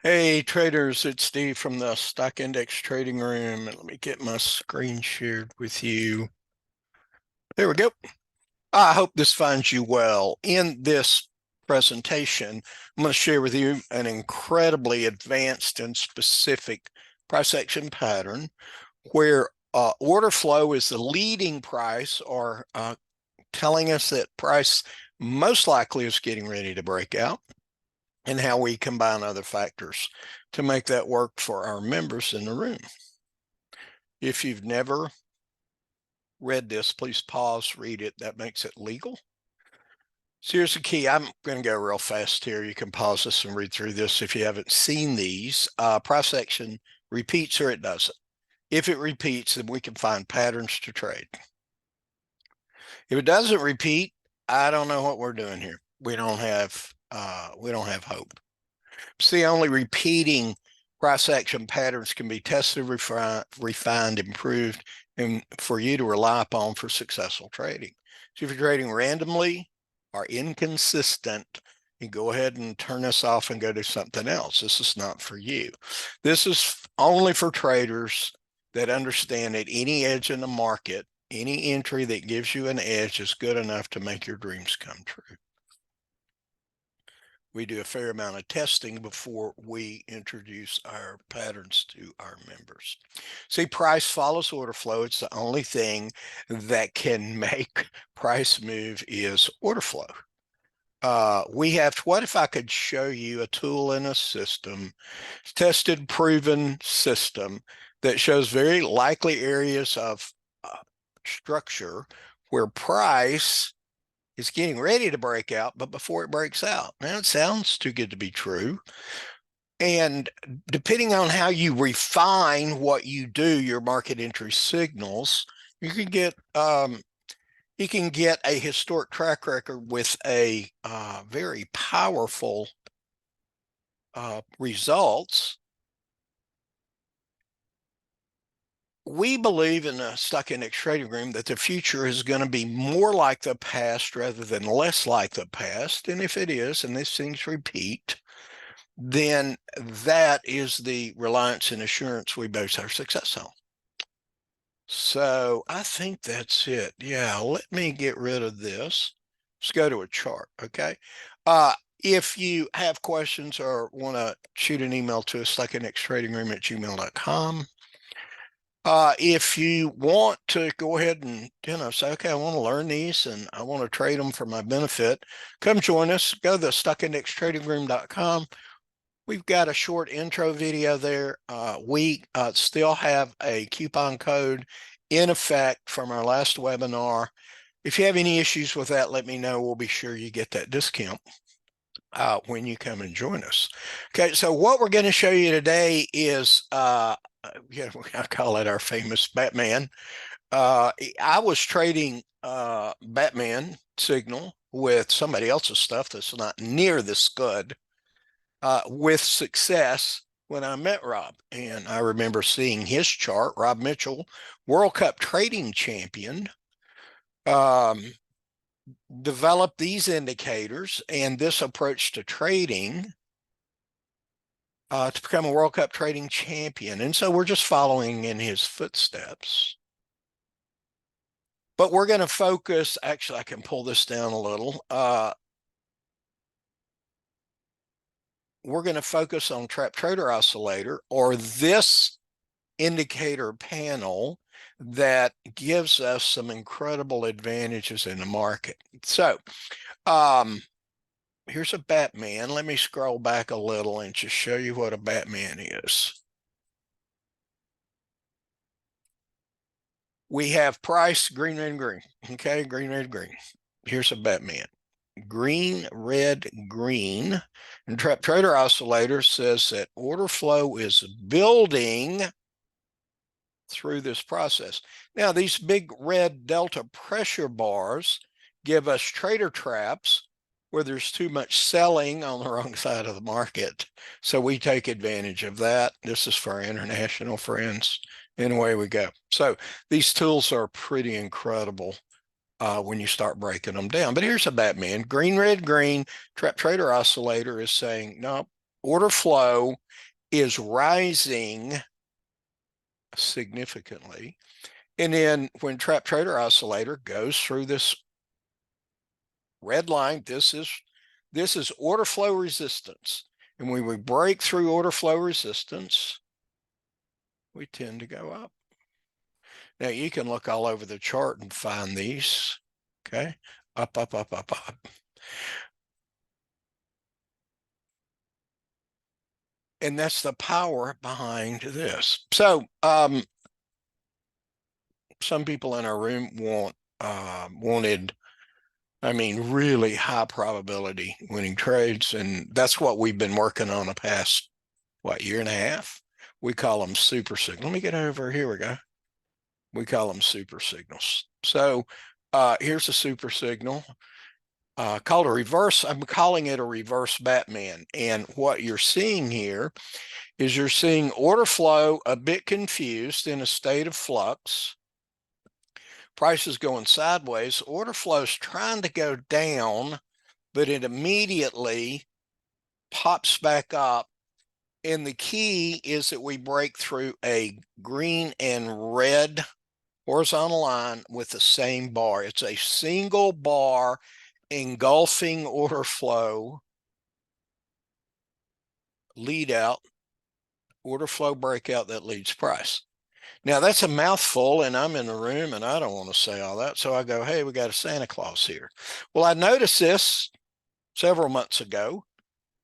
Hey traders, it's Steve from the Stock Index Trading Room. And let me get my screen shared with you. There we go. I hope this finds you well. In this presentation, I'm going to share with you an incredibly advanced and specific price action pattern where order flow is the leading price, or telling us that price most likely is getting ready to break out, and how we combine other factors to make that work for our members in the room. If you've never read this, please pause, read it. That makes it legal. So here's the key. I'm going to go real fast here. You can pause this and read through this if you haven't seen these. Price action repeats or it doesn't. If it repeats, then we can find patterns to trade. If it doesn't repeat, I don't know what we're doing here. We don't have hope. See, only repeating price action patterns can be tested, refined, improved, and for you to rely upon for successful trading. So if you're trading randomly or inconsistent, you go ahead and turn this off and go do something else. This is not for you. This is only for traders that understand that any edge in the market, any entry that gives you an edge is good enough to make your dreams come true. We do a fair amount of testing before we introduce our patterns to our members. See, price follows order flow. It's the only thing that can make price move is order flow. What if I could show you a tool in a system, tested, proven system that shows very likely areas of structure where price is getting ready to break out, but before it breaks out. Now, it sounds too good to be true. And depending on how you refine what you do, your market entry signals, you can get a historic track record with a very powerful results. We believe in the Stock Index Trading Room that the future is going to be more like the past rather than less like the past. And if it is, and these things repeat, then that is the reliance and assurance we base our success on. So I think that's it. Yeah, let me get rid of this. Let's go to a chart, okay? If you have questions or want to shoot an email to us, stockindextradingroom@gmail.com. If you want to go ahead and say, okay, I want to learn these and I want to trade them for my benefit, come join us. Go to the stockindextradingroom.com. We've got a short intro video there. We still have a coupon code in effect from our last webinar. If you have any issues with that, let me know. We'll be sure you get that discount when you come and join us. Okay, so what we're going to show you today is, I call it our famous Batman. I was trading Batman signal with somebody else's stuff that's not near this good with success when I met Rob. And I remember seeing his chart, Rob Mitchell, World Cup trading champion, develop these indicators and this approach to trading to become a World Cup trading champion. And so we're just following in his footsteps. But we're going to focus, actually, I can pull this down a little. We're going to focus on Trap Trader Oscillator, or this indicator panel that gives us some incredible advantages in the market. So here's a Batman. Let me scroll back a little and just show you what a Batman is. We have price, green, red, green. Okay, green, red, green. Here's a Batman. Green, red, green. And Trap Trader Oscillator says that order flow is building through this process. Now, these big red delta pressure bars give us trader traps where there's too much selling on the wrong side of the market. So we take advantage of that. This is for our international friends. And away we go. So these tools are pretty incredible when you start breaking them down. But here's a Batman. Green, red, green. Trap Trader Oscillator is saying, no, order flow is rising significantly. And then when trap trader oscillator goes through this red line, this is order flow resistance. And when we break through order flow resistance, we tend to go up. Now you can look all over the chart and find these. Okay. Up, up, up, up, up. And that's the power behind this. So some people in our room wanted, I mean, really high probability winning trades. And that's what we've been working on the past, year and a half? We call them super signals. Let me get over here. We go. We call them super signals. So here's a super signal called a reverse. I'm calling it a reverse Batman. And what you're seeing here is you're seeing order flow a bit confused in a state of flux. Prices going sideways. Order flow is trying to go down, but it immediately pops back up. And the key is that we break through a green and red horizontal line with the same bar. It's a single bar engulfing order flow, lead out, order flow breakout that leads price. Now that's a mouthful, and I'm in the room and I don't want to say all that. So I go, hey, we got a Santa Claus here. Well, I noticed this several months ago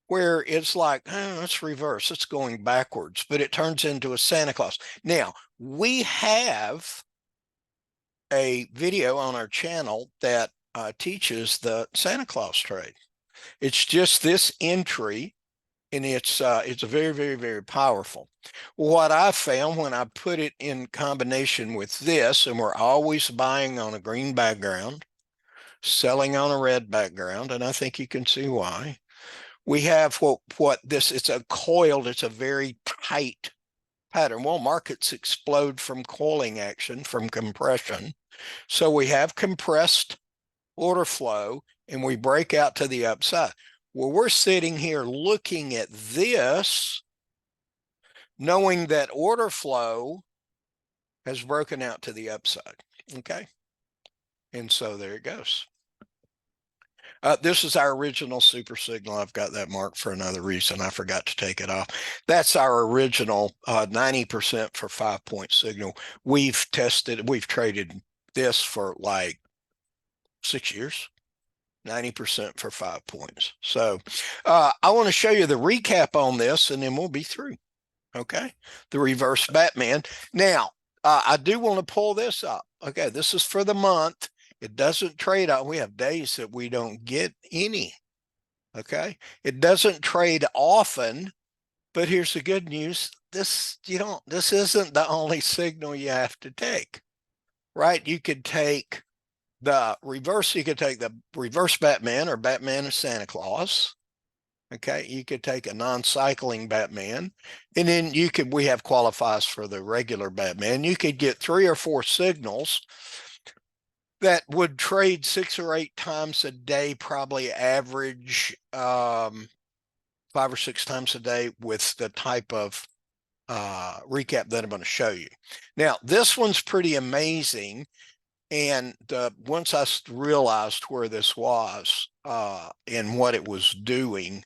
where it's like, oh, it's reverse, it's going backwards, but it turns into a Santa Claus. Now, we have a video on our channel that teaches the Santa Claus trade. It's just this entry, and it's very, very, very powerful. What I found when I put it in combination with this, and we're always buying on a green background, selling on a red background, and I think you can see why. We have it's a coiled, it's a very tight pattern. Well, markets explode from coiling action, from compression. So we have compressed order flow and we break out to the upside. Well, we're sitting here looking at this, knowing that order flow has broken out to the upside. Okay. And so there it goes. This is our original super signal. I've got that marked for another reason. I forgot to take it off. That's our original 90% for 5-point signal. We've traded this for like 6 years, 90% for 5 points. So I want to show you the recap on this and then we'll be through. Okay. The reverse Batman. Now, I do want to pull this up. Okay. This is for the month. It doesn't trade out. We have days that we don't get any. Okay. It doesn't trade often, but here's the good news. This isn't the only signal you have to take, right? You could take the reverse. You could take the reverse Batman or Batman of Santa Claus. Okay. You could take a non-cycling Batman, and then we have qualifiers for the regular Batman. You could get 3 or 4 signals that would trade 6 or 8 times a day, probably average 5 or 6 times a day with the type of recap that I'm going to show you. Now, this one's pretty amazing. And once I realized where this was and what it was doing,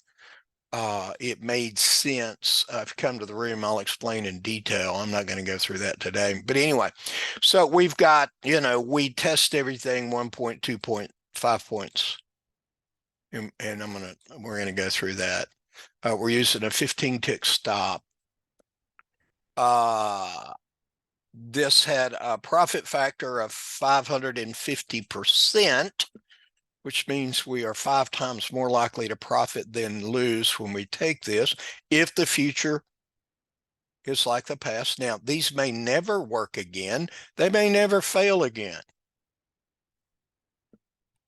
it made sense. If you come to the room, I'll explain in detail. I'm not going to go through that today. But anyway, so we've got, we test everything 1 point, 2 point, 5 points. And we're going to go through that. We're using a 15 tick stop. This had a profit factor of 550%. Which means we are 5 times more likely to profit than lose when we take this if the future is like the past. Now, these may never work again. They may never fail again.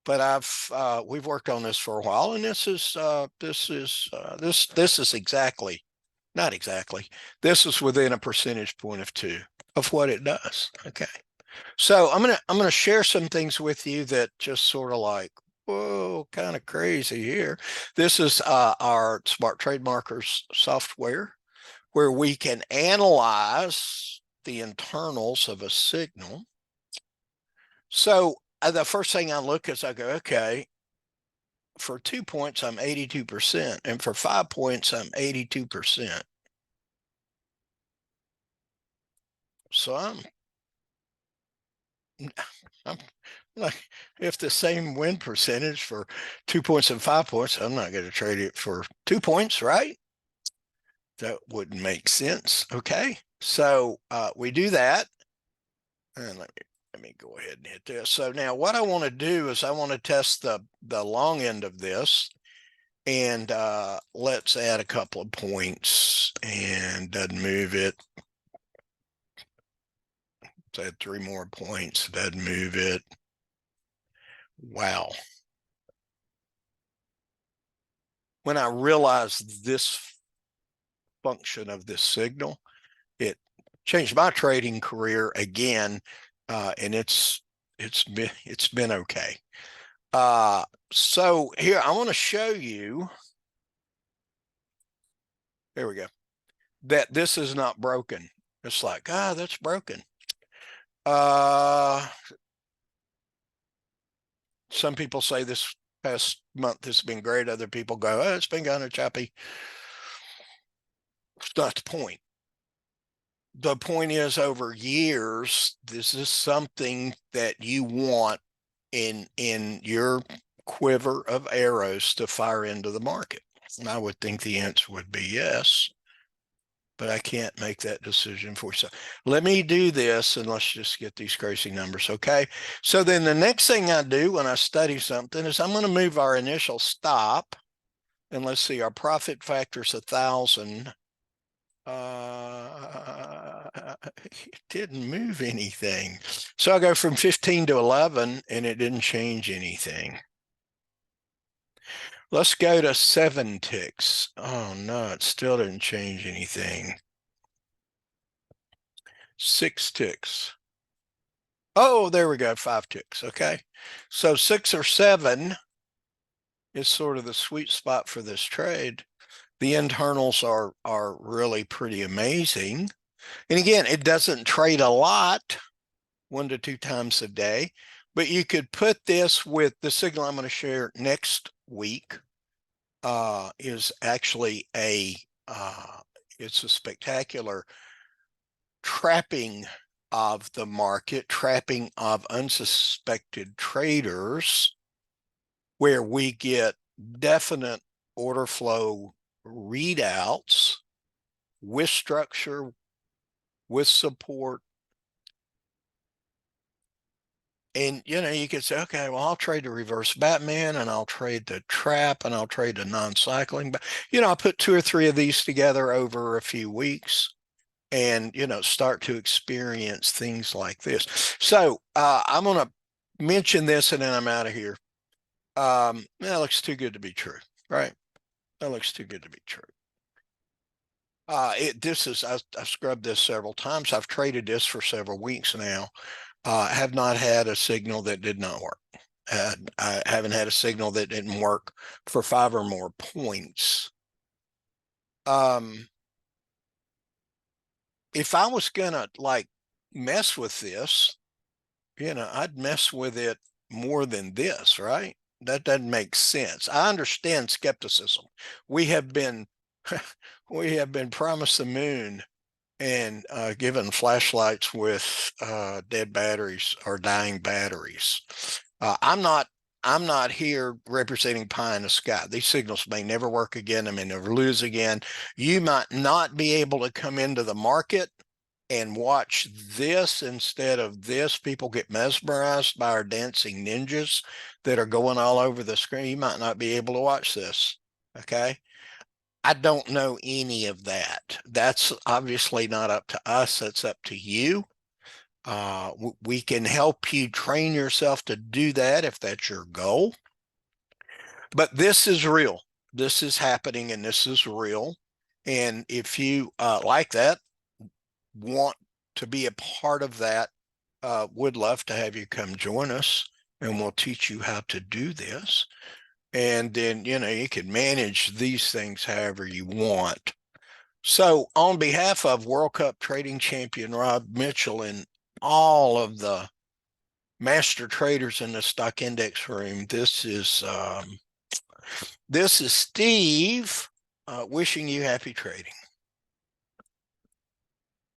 But we've worked on this for a while, and this is exactly, not exactly, this is within a percentage point of 2 of what it does. Okay. So I'm gonna share some things with you that just sort of like, whoa, kind of crazy here. This is our Smart Trade Markers software where we can analyze the internals of a signal. So the first thing I look is I go, okay, for 2 points, I'm 82%. And for 5 points, I'm 82%. So I'm like, if the same win percentage for 2 points and 5 points, I'm not going to trade it for 2 points, right? That wouldn't make sense. Okay. So we do that. And let me go ahead and hit this. So now what I want to do is I want to test the long end of this. And let's add a couple of points and doesn't move it. Let's add 3 more points, doesn't move it. Wow. When I realized this function of this signal, it changed my trading career again, and it's been okay. So here I want to show you. There we go. That this is not broken. It's like, that's broken. Some people say this past month has been great. Other people go, it's been kind of choppy. It's not the point. The point is, over years, this is something that you want in your quiver of arrows to fire into the market. And I would think the answer would be yes, but I can't make that decision for you. So let me do this and let's just get these crazy numbers. Okay. So then the next thing I do when I study something is I'm going to move our initial stop, and let's see, our profit factor is 1,000. It didn't move anything. So I go from 15 to 11 and it didn't change anything. Let's go to 7 ticks. Oh no, it still didn't change anything. 6 ticks. Oh, there we go, 5 ticks. Okay. So 6 or 7 is sort of the sweet spot for this trade. The internals are really pretty amazing. And again, it doesn't trade a lot, 1 to 2 times a day, but you could put this with the signal I'm going to share next week. Is actually it's a spectacular trapping of the market, trapping of unsuspected traders, where we get definite order flow readouts with structure, with support. And, you could say, okay, well, I'll trade the reverse Batman and I'll trade the trap and I'll trade the non-cycling. But, I put 2 or 3 of these together over a few weeks and, start to experience things like this. So I'm going to mention this and then I'm out of here. That looks too good to be true, right? That looks too good to be true. I've scrubbed this several times. I've traded this for several weeks now. Have not had a signal that did not work. I haven't had a signal that didn't work for 5 or more points. If I was gonna mess with this, I'd mess with it more than this, right? That doesn't make sense. I understand skepticism. We have been promised the moon and given flashlights with dead batteries or dying batteries. I'm not here representing pie in the sky. These signals may never work again. I may never lose again. You might not be able to come into the market and watch this instead of this. People get mesmerized by our dancing ninjas that are going all over the screen. You might not be able to watch this. Okay. I don't know any of that. That's obviously not up to us. That's up to you. We can help you train yourself to do that if that's your goal. But this is real. This is happening and this is real. And if you like that, want to be a part of that, would love to have you come join us and we'll teach you how to do this. And then, you can manage these things however you want. So on behalf of World Cup trading champion Rob Mitchell and all of the master traders in the stock index room, this is Steve wishing you happy trading.